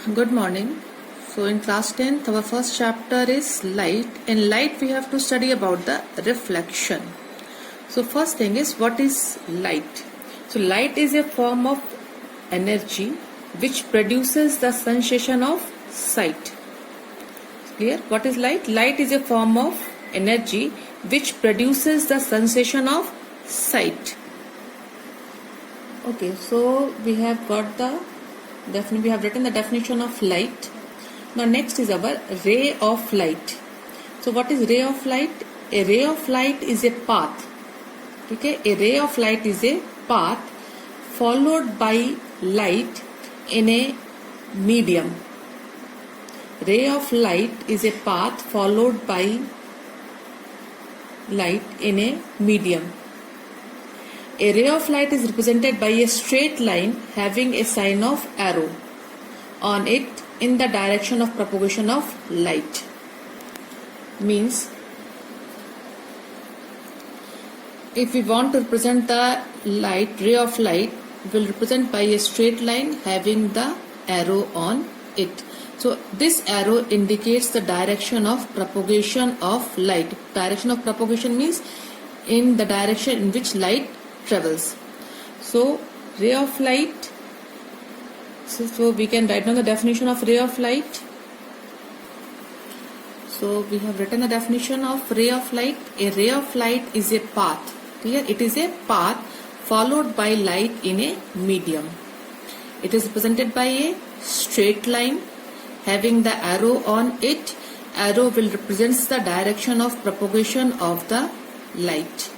Good morning. So in class 10th, our first chapter is light. In light, we have to study about the reflection. So first thing is, what is light? So light is a form of energy which produces the sensation of sight. Clear? What is light? Light is a form of energy which produces the sensation of sight. Okay, so we have got the we have written the definition of light. Now next is our ray of light. So what is ray of light? A ray of light is a path. Okay, a ray of light is a path followed by light in a medium. Ray of light is a path followed by light in a medium. A ray of light is represented by a straight line having a sign of arrow on it in the direction of propagation of light. Means, if we want to represent the ray of light, we will represent by a straight line having the arrow on it. So this arrow indicates the direction of propagation of light. Direction of propagation means in the direction in which light travels. So ray of light, so we can write down the definition of ray of light. So we have written the definition of ray of light. A ray of light is a path. Clear? It is a path followed by light in a medium. It is represented by a straight line having the arrow on it. Arrow will represent the direction of propagation of the light.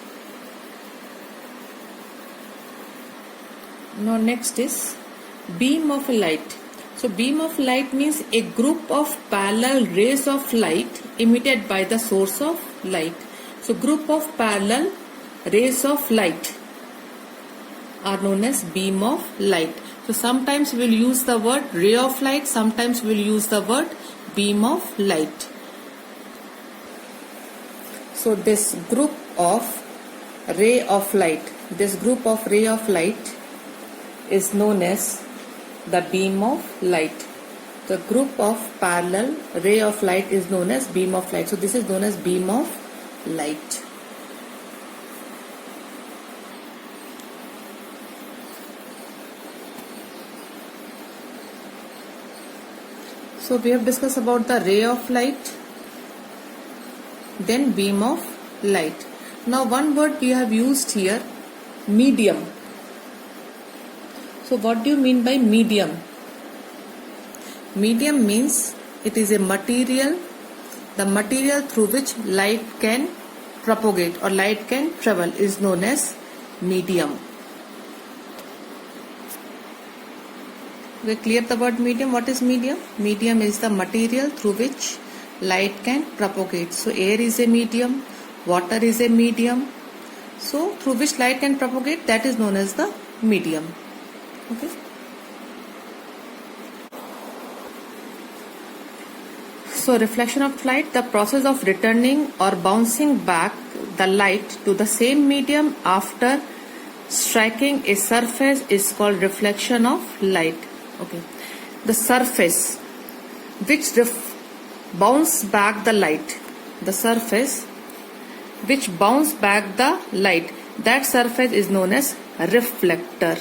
Now next is beam of light. So beam of light means a group of parallel rays of light emitted by the source of light. So group of parallel rays of light are known as beam of light. So sometimes we will use the word ray of light, sometimes we will use the word beam of light. So this group of ray of light is known as the beam of light. The group of parallel ray of light is known as beam of light. So this is known as beam of light. So we have discussed about the ray of light, then beam of light. Now one word we have used here, medium. So what do you mean by medium? Medium means it is a material, the material through which light can propagate or light can travel is known as medium. We clear the word medium. What is medium? Medium is the material through which light can propagate. So air is a medium, water is a medium. So through which light can propagate, that is known as the medium. Okay. So reflection of light, the process of returning or bouncing back the light to the same medium after striking a surface is called reflection of light. Okay. The surface which bounce back the light, the surface which bounce back the light, that surface is known as reflector.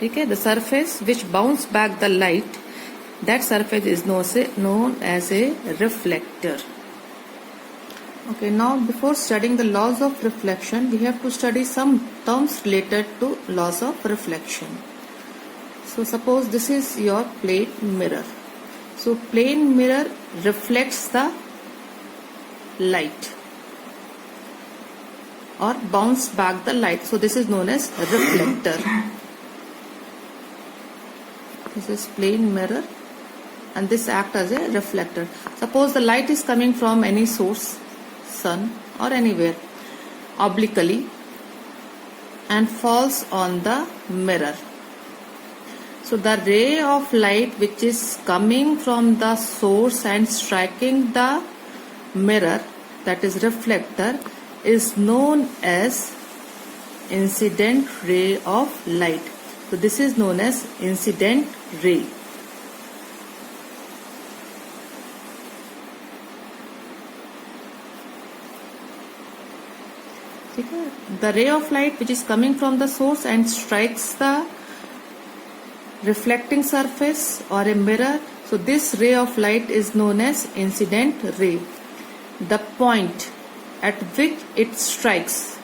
Okay, the surface which bounce back the light, that surface is known as a reflector. Okay, now before studying the laws of reflection, we have to study some terms related to laws of reflection. So suppose this is your plane mirror. So plane mirror reflects the light or bounce back the light. So this is known as reflector. This is plane mirror and this acts as a reflector. Suppose the light is coming from any source, sun or anywhere, obliquely and falls on the mirror. So the ray of light which is coming from the source and striking the mirror, that is reflector, is known as incident ray of light. So this is known as incident ray. The ray of light which is coming from the source and strikes the reflecting surface or a mirror, so this ray of light is known as incident ray. The point at which it strikes,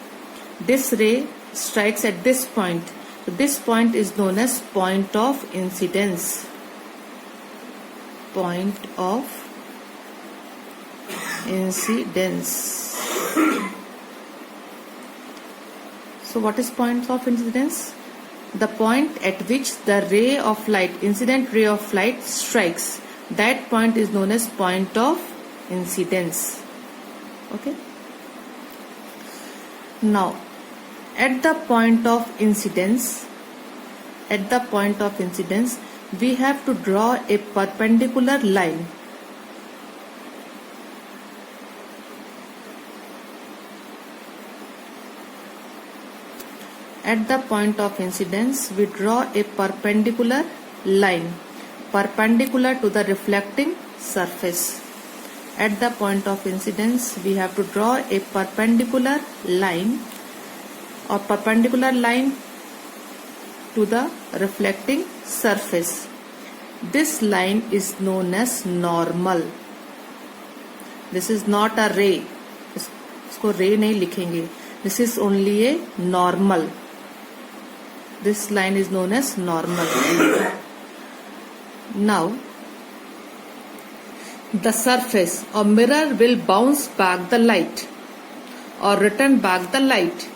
this ray strikes at this point, so this point is known as point of incidence. Point of incidence. So what is point of incidence? The point at which the ray of light, incident ray of light strikes, that point is known as point of incidence. Okay. Now, at the point of incidence, we have to draw a perpendicular line. At the point of incidence, we draw a perpendicular line, perpendicular to the reflecting surface. At the point of incidence, we have to draw a perpendicular line or perpendicular line to the reflecting surface. This line is known as normal. This is not a ray. इसको ray नहीं लिखेंगे. This is only a normal. This line is known as normal. Now, the surface or mirror will bounce back the light or return back the light.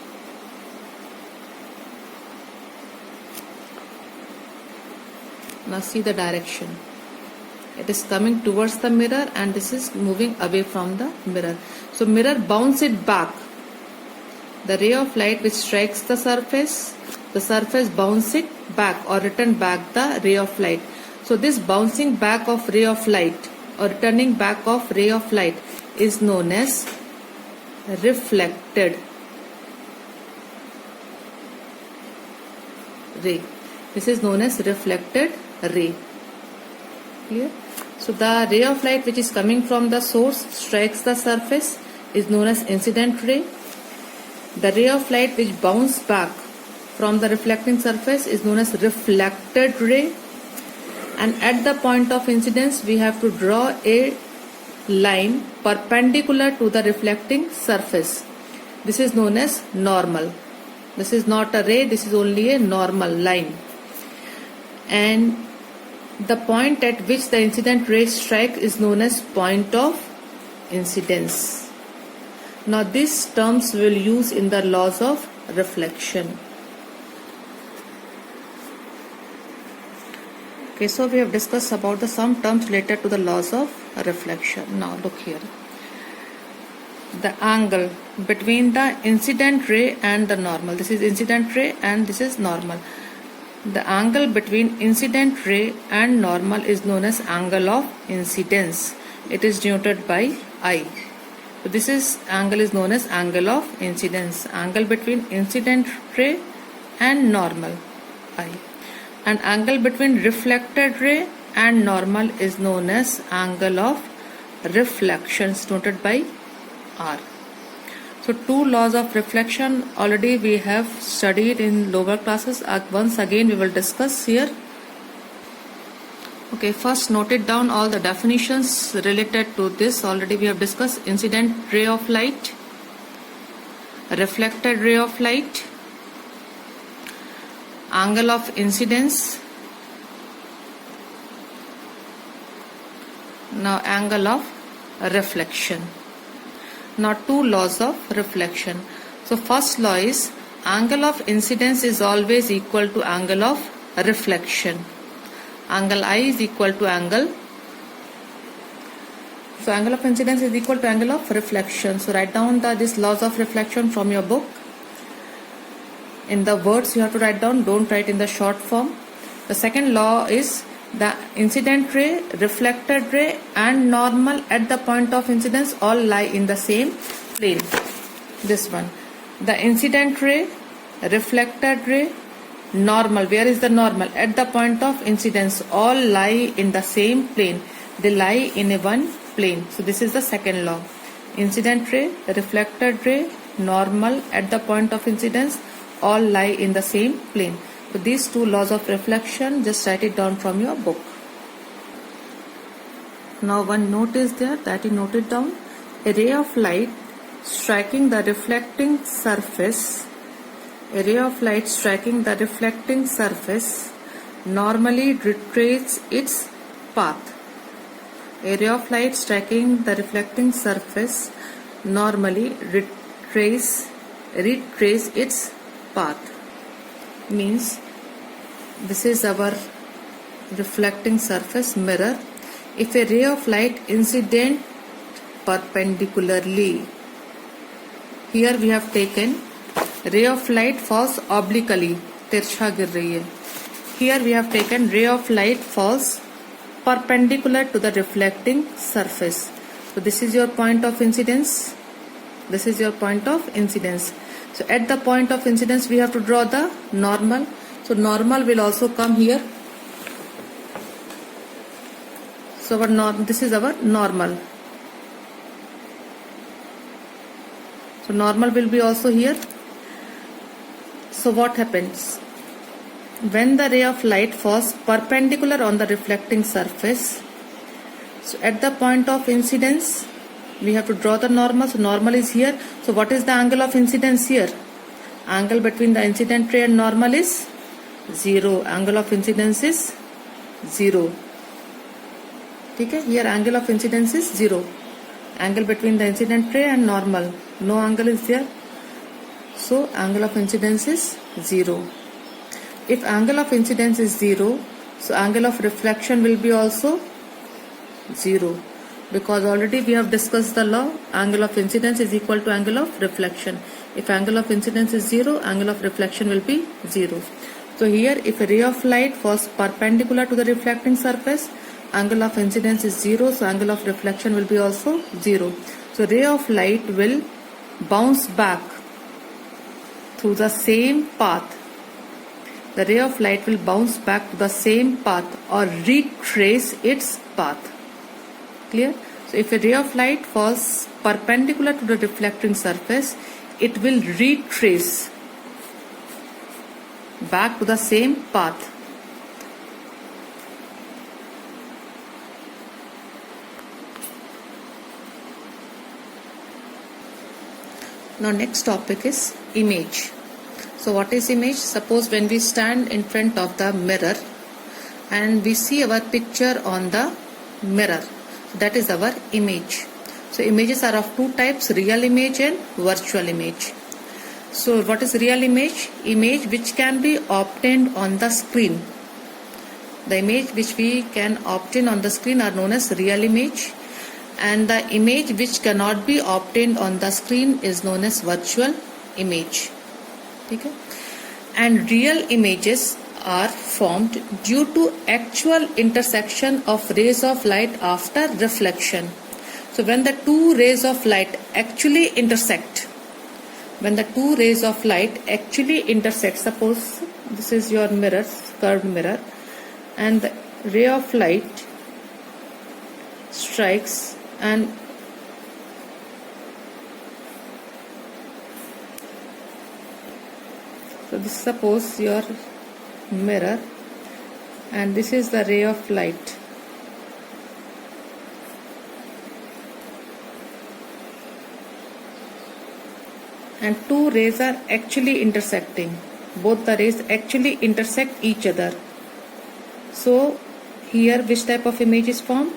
Now see the direction. It is coming towards the mirror and this is moving away from the mirror. So mirror bounce it back. The ray of light which strikes the surface bounce it back or return back the ray of light. So this bouncing back of ray of light or returning back of ray of light is known as reflected ray. This is known as reflected ray. Clear? So the ray of light which is coming from the source strikes the surface is known as incident ray. The ray of light which bounces back from the reflecting surface is known as reflected ray. And at the point of incidence, we have to draw a line perpendicular to the reflecting surface. This is known as normal. This is not a ray, this is only a normal line. And the point at which the incident ray strikes is known as point of incidence. Now these terms we will use in the laws of reflection. Okay, so we have discussed about some terms related to the laws of reflection. Now look here. The angle between the incident ray and the normal. This is incident ray and this is normal. The angle between incident ray and normal is known as angle of incidence. It is denoted by I. So this angle is known as angle of incidence. Angle between incident ray and normal, I. And angle between reflected ray and normal is known as angle of reflection, denoted by R. So two laws of reflection already we have studied in lower classes. Once again we will discuss here. Okay, first note it down all the definitions related to this. Already we have discussed incident ray of light, reflected ray of light, angle of incidence, now angle of reflection. Now two laws of reflection. So first law is angle of incidence is always equal to angle of reflection. Angle I is equal to angle. So angle of incidence is equal to angle of reflection. So write down these laws of reflection from your book. In the words you have to write down, don't write in the short form. The second law is the incident ray, reflected ray and normal at the point of incidence all lie in the same plane. This one. The incident ray, reflected ray Normal, where is the normal? At the point of incidence, all lie in the same plane. They lie in a one plane. So this is the second law. Incident ray, reflected ray, normal at the point of incidence, all lie in the same plane. So these two laws of reflection, just write it down from your book. Now one note is there that you note it down. A ray of light striking the reflecting surface, a ray of light striking the reflecting surface normally retraces its path. A ray of light striking the reflecting surface normally retrace its path. Means this is our reflecting surface mirror. If a ray of light incident perpendicularly, here we have taken ray of light falls obliquely, तिरछा गिर रही है. Here we have taken ray of light falls perpendicular to the reflecting surface. So this is your point of incidence. This is your point of incidence. So at the point of incidence we have to draw the normal. So normal will also come here. So this is our normal. So normal will be also here. So what happens? When the ray of light falls perpendicular on the reflecting surface, so at the point of incidence we have to draw the normal. So normal is here. So what is the angle of incidence here? Angle between the incident ray and normal is 0. Angle of incidence is 0. Okay, here angle of incidence is 0. Angle between the incident ray and normal, no angle is there. So angle of incidence is 0. If angle of incidence is 0, so angle of reflection will be also 0, because already we have discussed the law, angle of incidence is equal to angle of reflection. If angle of incidence is 0, angle of reflection will be 0. So here if a ray of light falls perpendicular to the reflecting surface, angle of incidence is 0, so angle of reflection will be also 0. So ray of light will bounce back through the same path. The ray of light will bounce back to the same path or retrace its path. Clear? So if a ray of light falls perpendicular to the reflecting surface, it will retrace back to the same path. Now next topic is image. So what is image? Suppose when we stand in front of the mirror and we see our picture on the mirror, that is our image. So images are of two types, real image and virtual image. So what is real image? Image which can be obtained on the screen. The image which we can obtain on the screen are known as real image, and the image which cannot be obtained on the screen is known as virtual image. Okay? And real images are formed due to actual intersection of rays of light after reflection. So when the two rays of light actually intersect, suppose this is your mirror, curved mirror, and the ray of light strikes and so this suppose your mirror and this is the ray of light. And two rays are actually intersecting. Both the rays actually intersect each other. So here which type of image is formed?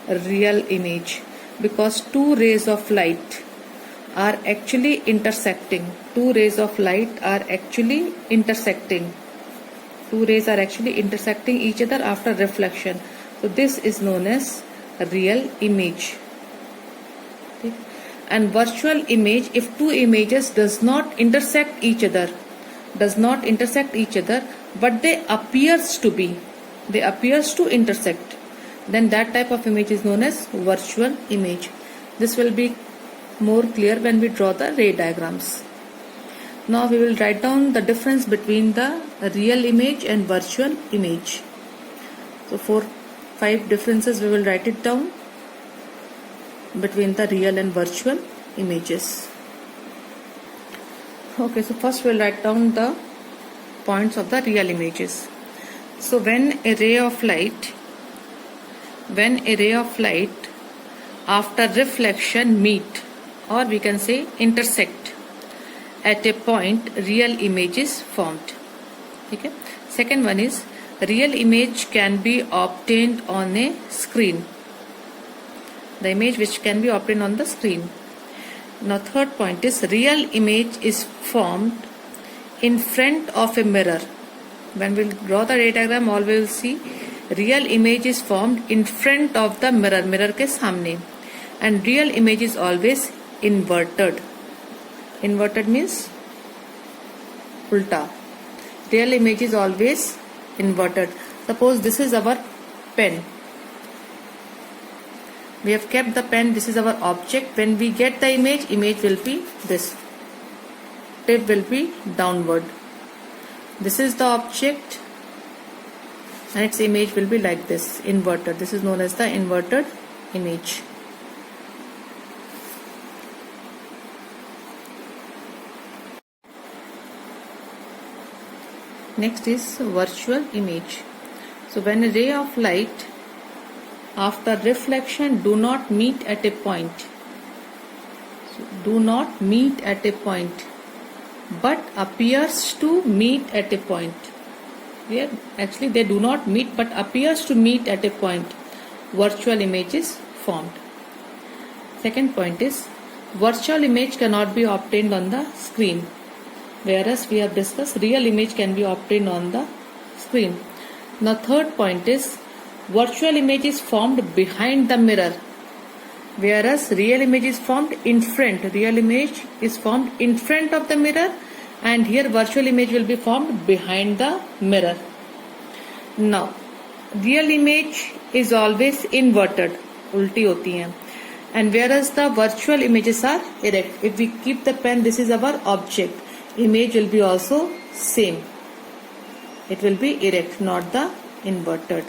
A real image, because two rays of light are actually intersecting. Two rays of light are actually intersecting. Two rays are actually intersecting each other after reflection. So this is known as a real image. Okay. And virtual image, if two images does not intersect each other, but they appears to intersect, then that type of image is known as virtual image. This will be more clear when we draw the ray diagrams. Now we will write down the difference between the real image and virtual image. So 4-5 differences we will write it down between the real and virtual images. Okay, so first we'll write down the points of the real images. So when a ray of light after reflection meet, or we can say intersect at a point, real image is formed. Okay. Second one is real image can be obtained on a screen. The image which can be obtained on the screen. Now third point is real image is formed in front of a mirror. When we draw the ray diagram, always we will see real image is formed in front of the mirror, mirror के सामने, and real image is always inverted. Inverted means ulta. Real image is always inverted. Suppose this is our pen. We have kept the pen, this is our object. When we get the image will be this. Tip will be downward. This is the object and its image will be like this, inverted. This is known as the inverted image. Next is virtual image. So when a ray of light after reflection do not meet at a point, but appears to meet at a point. Here actually they do not meet but appears to meet at a point, virtual image is formed. Second point is virtual image cannot be obtained on the screen, whereas we have discussed real image can be obtained on the screen. Now third point is virtual image is formed behind the mirror, whereas real image is formed in front. Real image is formed in front of the mirror, and here virtual image will be formed behind the mirror. Now real image is always inverted, ulti hoti hai, and whereas the virtual images are erect. If we keep the pen, this is our object, image will be also same. It will be erect, not the inverted.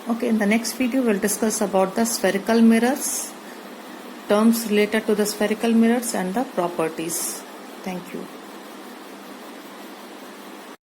Okay, in the next video we'll discuss about the spherical mirrors, terms related to the spherical mirrors and the properties. Thank you.